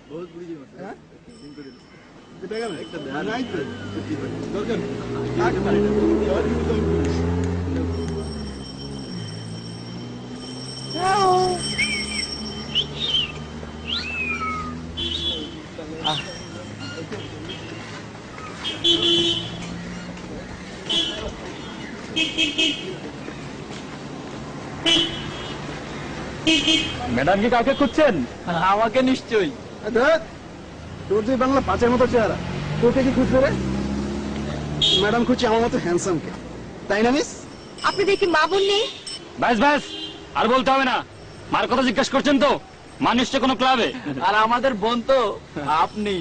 বহুত বুড়ি যাবে হ্যাঁ সিং করে এটা গেল একটা ধ্যান নাই তো সত্যি করে দরকার কাট পারি না এবার কিন্তু আমি করি। ম্যাডাম কি কাকে খুঁজছেন? আমাকে নিশ্চয়ই। দেখ তোর যে বাংলা পাঁচের মতো চেহারা তোকে কি খুঁজবে রে? ম্যাডাম খুঁজছে আমার মতো হ্যান্ডসামকে, তাই না মিস? আপনি দেখি মা বোন নেই? ব্যাস ব্যাস, আর বলতে হবে না। মার কথা জিজ্ঞেস করছেন তো? মা নিশ্চয় কোনো ক্লাবে। আর আমাদের বোন তো আপনি।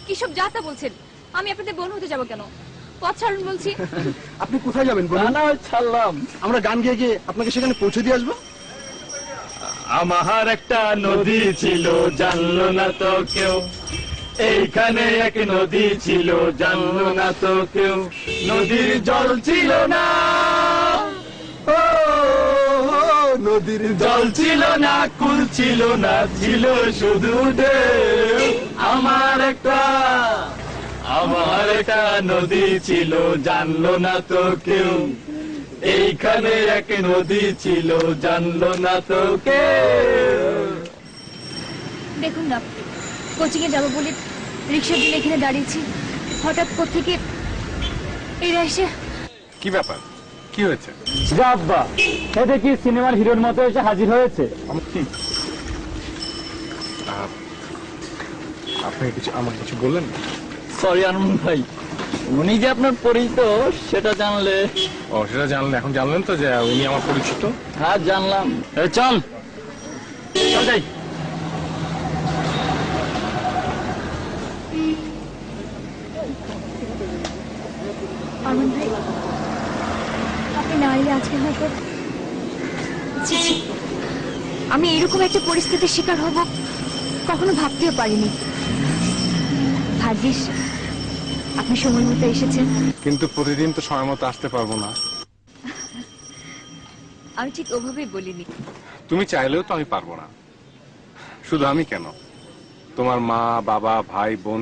কিসব যা তা বলছেন? আমি আপনাদের বোন হতে যাব কেন? পথ ছাড়ুন বলছি। আপনি কোথায় যাবেন বলুন? না ছাড়লাম। আমরা গান গিয়ে গিয়ে আপনাকে সেখানে পৌঁছে দিয়ে আসবো। আমার একটা নদী ছিল, জানলো না তো কেউ। এইখানে এক নদী ছিল, জানলো না তো কেউ। নদীর জল ছিল না, ও নদীর জল ছিল না, কুল ছিল না, ছিল শুধু ঢেউ। আমার একটা নদী ছিল, জানলো না তো কেউ। এইখানে এক নদী ছিল, জানলো না তো কেউ। দেখুন না, কোচিং এ যাবো বলে রিক্সা দিয়ে এখানে দাঁড়িয়েছি, হঠাৎ কোত্থেকে এরা এসে। কি ব্যাপার, কি হয়েছে? আব্বা, এটা কি সিনেমার হিরোর মতো এসে হাজির হয়েছে? আপনি আমাকে কিছু বললেন? সরি আনন্দ ভাই, উনি যে আপনার পরিচিত সেটা জানলে। ও, সেটা জানলেন? এখন জানলেন তো যে উনি আমার পরিচিত? হ্যাঁ জানলাম। চল চল যাই। অরুণ ভাই, আপনি না এলে আজকে হয়তো ছি, ছি, আমি এরকম একটা পরিস্থিতির শিকার হব কখনো ভাবতেও পারিনি। ভাগ্যিস আপনি সময় মতো এসেছেন। কিন্তু প্রতিদিন তো সময় মতো আসতে পারবো না। আমি ঠিক ওভাবেই বলিনি। তুমি চাইলেও তো আমি পারবো না। শুধু আমি কেন, তোমার মা বাবা ভাই বোন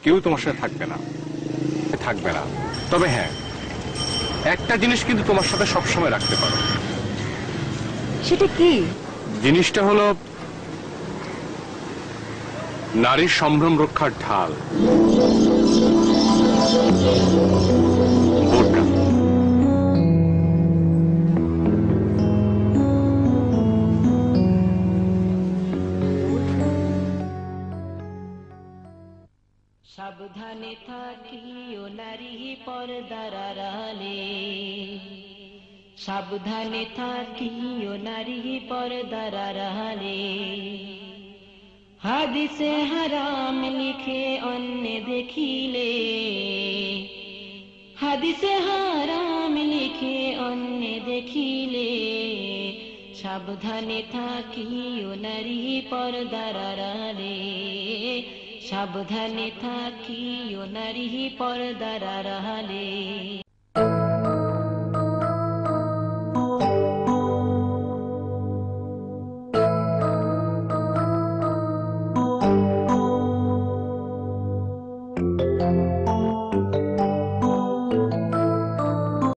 কেউ তোমার সাথে থাকবে না। তবে হ্যাঁ, একটা জিনিস কিন্তু তোমার সাথে সবসময় রাখতে পারো। সেটা কি? জিনিসটা হলো নারীর সম্ভ্রম রক্ষার ঢাল, বোরকা। সাবধানে থাকিও নারী পর্দার আড়ালে, সাবধানে থাকিও নারী পর্দার আড়ালে। হাদিসে হারাম লিখে অন্য দেখিলে, হাদিসে হারাম লিখে অন্য দেখিলে। সাবধানে থাকিও নারী পর্দার আড়ালে, সাবধানে থাকিও নারী পর্দার আড়ালে।